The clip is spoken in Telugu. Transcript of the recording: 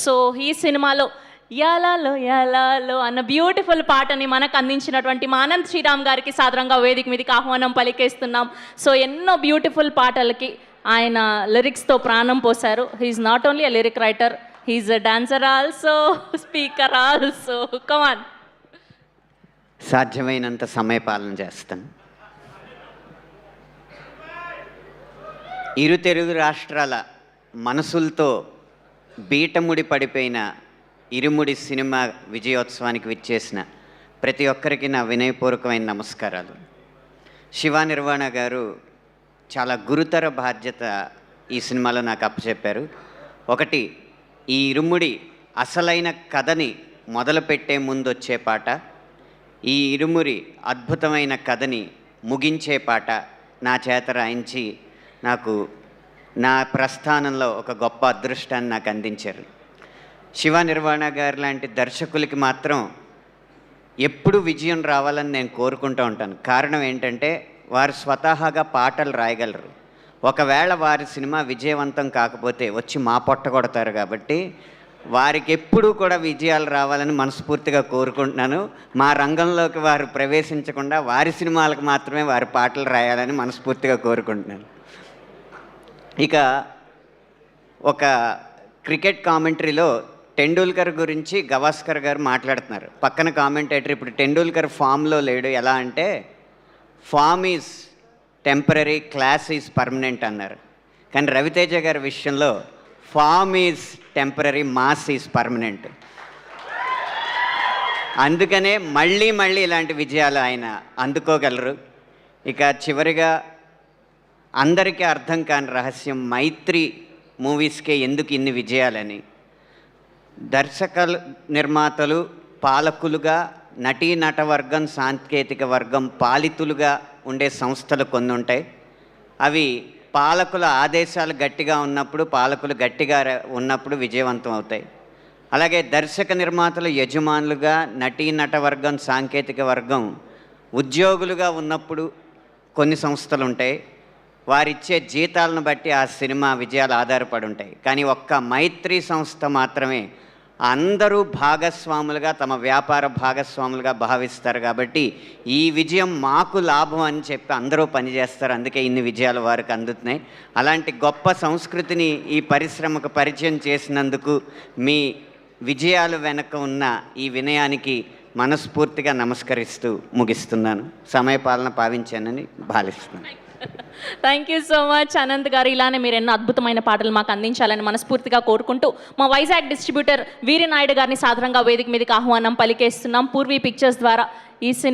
సో ఈ సినిమాలో యాలాలో యాలాలో అన్న బ్యూటిఫుల్ పాటని మనకు అందించినటువంటి మానంద్ శ్రీరామ్ గారికి సాదరంగా వేదిక మీదకి ఆహ్వానం పలికేస్తున్నాం. సో ఎన్నో బ్యూటిఫుల్ పాటలకి ఆయన లిరిక్స్తో ప్రాణం పోశారు. He's not only a lyric writer, he's a dancer also, speaker also. Come on. సాధ్యమైనంత సమయపాలన చేస్తాను. ఇరు తెలుగు రాష్ట్రాల మనసులతో బీటముడి పడిపోయిన ఇరుముడి సినిమా విజయోత్సవానికి విచ్చేసిన ప్రతి ఒక్కరికి నా వినయపూర్వకమైన నమస్కారాలు. శివ నిర్వాణ గారు చాలా గురుతర బాధ్యత ఈ సినిమాలో నాకు అప్పచెప్పారు. ఒకటి, ఈ ఇరుముడి అసలైన కథని మొదలుపెట్టే ముందు వచ్చే పాట, ఈ ఇరుముడి అద్భుతమైన కథని ముగించే పాట నా చేత రాయించి నాకు నా ప్రస్థానంలో ఒక గొప్ప అదృష్టాన్ని నాకు అందించారు. శివ నిర్వాణ గారు లాంటి దర్శకులకి మాత్రం ఎప్పుడు విజయం రావాలని నేను కోరుకుంటూ ఉంటాను. కారణం ఏంటంటే వారు స్వతహాగా పాటలు రాయగలరు. ఒకవేళ వారి సినిమా విజయవంతం కాకపోతే వచ్చి మా పొట్ట కొడతారు. కాబట్టి వారికి ఎప్పుడూ కూడా విజయాలు రావాలని మనస్ఫూర్తిగా కోరుకుంటున్నాను. మా రంగంలోకి వారు ప్రవేశించకుండా వారి సినిమాలకు మాత్రమే వారి పాటలు రాయాలని మనస్ఫూర్తిగా కోరుకుంటున్నాను. ఇక ఒక క్రికెట్ కామెంటరీలో టెండూల్కర్ గురించి గవాస్కర్ గారు మాట్లాడుతున్నారు. పక్కన కామెంటేటర్ ఇప్పుడు టెండూల్కర్ ఫామ్లో లేడు, ఎలా అంటే form is temporary, class is permanent అన్నారు. కానీ రవితేజ గారి విషయంలో form is temporary, mass is permanent. అందుకనే మళ్ళీ మళ్ళీ ఇలాంటి విజయాలు ఆయన అందుకోగలరు. ఇక చివరిగా అందరికీ అర్థం కాని రహస్యం, మైత్రి మూవీస్కే ఎందుకు ఇన్ని విజయాలని. దర్శకులు, నిర్మాతలు, పాలకులుగా, నటీనట వర్గం, సాంకేతిక వర్గం, పాలితులుగా ఉండే సంస్థలు కొన్ని ఉంటాయి. అవి పాలకుల ఆదేశాలు గట్టిగా ఉన్నప్పుడు, పాలకులు గట్టిగా ఉన్నప్పుడు విజయవంతం అవుతాయి. అలాగే దర్శక నిర్మాతలు యజమానులుగా, నటీనట వర్గం, సాంకేతిక వర్గం ఉద్యోగులుగా ఉన్నప్పుడు కొన్ని సంస్థలు ఉంటాయి. వారిచ్చే జీతాలను బట్టి ఆ సినిమా విజయాలు ఆధారపడి ఉంటాయి. కానీ ఒక్క మైత్రి సంస్థ మాత్రమే అందరూ భాగస్వాములుగా, తమ వ్యాపార భాగస్వాములుగా భావిస్తారు. కాబట్టి ఈ విజయం మాకు లాభం అని చెప్పి అందరూ పనిచేస్తారు. అందుకే ఇన్ని విజయాలు వారికి అందుతున్నాయి. అలాంటి గొప్ప సంస్కృతిని ఈ పరిశ్రమకు పరిచయం చేసినందుకు మీ విజయాలు వెనక ఉన్న ఈ వినయానికి మనస్ఫూర్తిగా నమస్కరిస్తూ ముగిస్తున్నాను. సమయపాలన పావించానని భావిస్తున్నాను. Thank you so much Anant గారు. ఇలానే మీరు ఎన్నో అద్భుతమైన పాటలు మాకు అందించాలని మనస్ఫూర్తిగా కోరుకుంటూ మా వైజాగ్ డిస్ట్రిబ్యూటర్ వీరనాయుడు గారిని సాధారణంగా వేదిక మీదకి ఆహ్వానం పలికేస్తున్నాం. పూర్వీ పిక్చర్స్ ద్వారా ఈ